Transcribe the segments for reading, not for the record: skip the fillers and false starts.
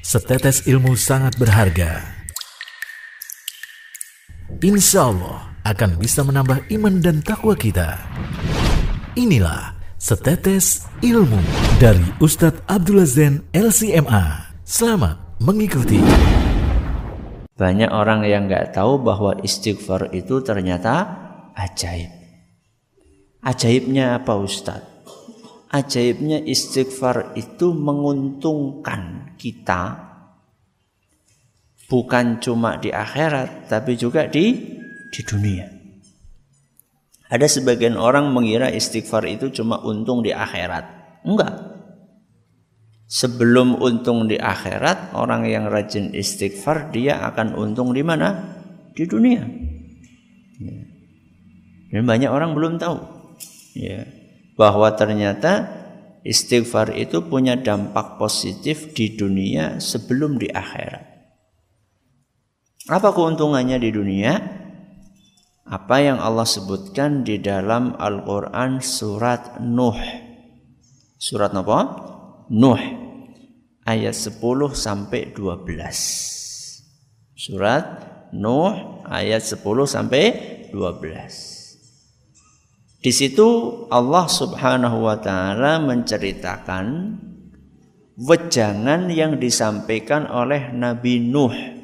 Setetes ilmu sangat berharga. Insya Allah akan bisa menambah iman dan takwa kita. Inilah Setetes Ilmu dari Ustadz Abdullah Zain LCMA. Selamat mengikuti. Banyak orang yang nggak tahu bahwa istighfar itu ternyata ajaib. Ajaibnya apa Ustadz? Ajaibnya istighfar itu menguntungkan kita bukan cuma di akhirat tapi juga di dunia. Ada sebagian orang mengira istighfar itu cuma untung di akhirat. Enggak. Sebelum untung di akhirat, orang yang rajin istighfar dia akan untung di mana? Di dunia. Dan banyak orang belum tahu ya, bahwa ternyata istighfar itu punya dampak positif di dunia sebelum di akhirat. Apa keuntungannya di dunia? Apa yang Allah sebutkan di dalam Al-Quran surat Nuh. Surat apa? Nuh. Ayat 10 sampai 12. Surat Nuh ayat 10 sampai 12. Di situ Allah Subhanahu wa taala menceritakan wejangan yang disampaikan oleh Nabi Nuh.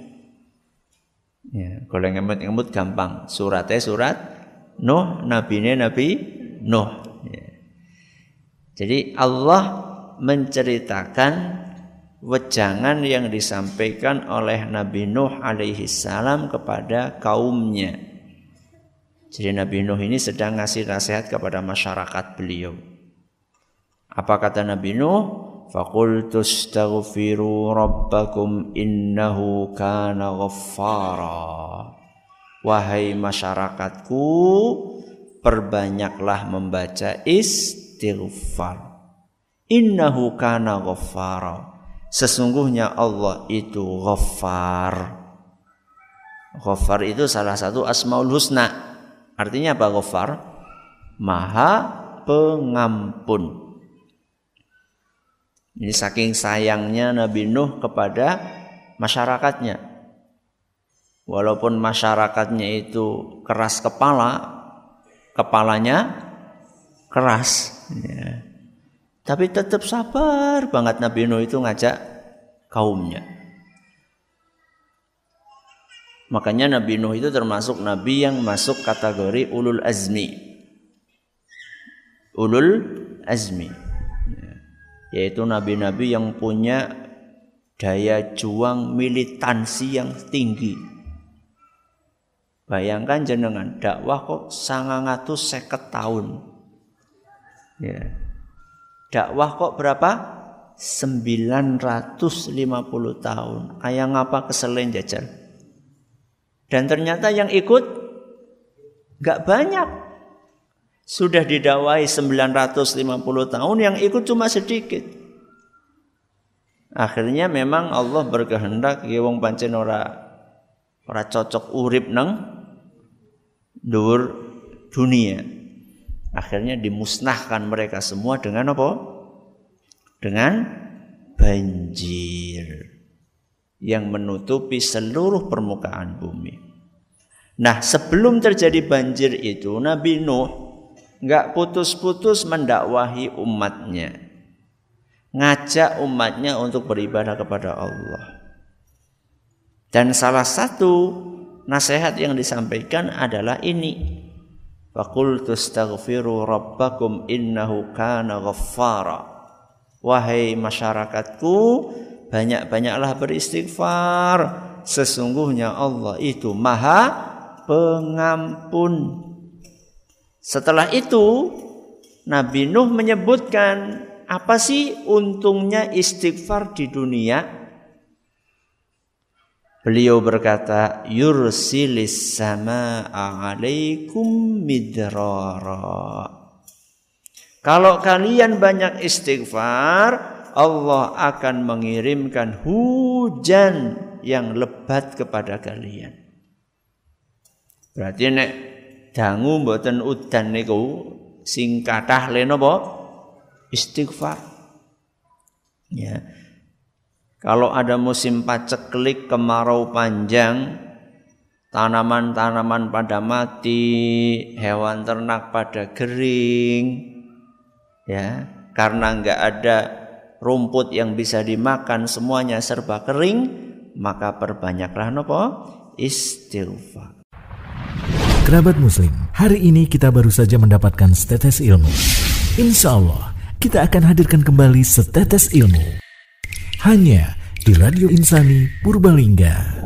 Ya, kalau ngemut gampang. Suratnya surat Nuh, nabine Nabi Nuh. Ya. Jadi Allah menceritakan wejangan yang disampaikan oleh Nabi Nuh alaihi salam kepada kaumnya. Jadi Nabi Nuh ini sedang ngasih nasihat kepada masyarakat beliau. Apa kata Nabi Nuh? Faqultu astaghfiru rabbakum innahu kana ghaffara. Wahai masyarakatku, perbanyaklah membaca istighfar. Innahu kana ghaffara. Sesungguhnya Allah itu Ghaffar. Ghaffar itu salah satu Asmaul Husna. Artinya apa Ghaffar? Maha pengampun. Ini saking sayangnya Nabi Nuh kepada masyarakatnya. Walaupun masyarakatnya itu keras kepala, kepalanya keras. Ya. Tapi tetap sabar banget Nabi Nuh itu ngajak kaumnya. Makanya Nabi Nuh itu termasuk Nabi yang masuk kategori ulul azmi. Ulul azmi. Yaitu nabi-nabi yang punya daya juang militansi yang tinggi. Bayangkan jenengan dakwah kok 950 tahun. Ya. Dakwah kok berapa? 950 tahun. Kayak ngapa keselen jajal. Dan ternyata yang ikut gak banyak. Sudah didakwahi 950 tahun, yang ikut cuma sedikit. Akhirnya memang Allah berkehendak ya wong pancen ora cocok urip nang dhuwur dunia. Akhirnya dimusnahkan mereka semua dengan apa? Dengan banjir yang menutupi seluruh permukaan bumi. Nah, sebelum terjadi banjir itu Nabi Nuh enggak putus-putus mendakwahi umatnya. Ngajak umatnya untuk beribadah kepada Allah. Dan salah satu nasihat yang disampaikan adalah ini. Faqultu astaghfiru rabbakum innahu kana ghaffara. Wahai masyarakatku, banyak-banyaklah beristighfar. Sesungguhnya Allah itu Maha Pengampun. Setelah itu Nabi Nuh menyebutkan apa sih untungnya istighfar di dunia? Beliau berkata, yursilis samaa'a 'alaikum midrara. Kalau kalian banyak istighfar, Allah akan mengirimkan hujan yang lebat kepada kalian. Berarti nek dangu mboten udan niku sing kathah le napa? Istighfar. Ya. Kalau ada musim paceklik, kemarau panjang, tanaman-tanaman pada mati, hewan ternak pada kering, ya, karena enggak ada rumput yang bisa dimakan, semuanya serba kering, maka perbanyaklah nopo? Istighfar. Kerabat Muslim, hari ini kita baru saja mendapatkan setetes ilmu. Insya Allah, kita akan hadirkan kembali setetes ilmu hanya di Radio Insani Purbalingga.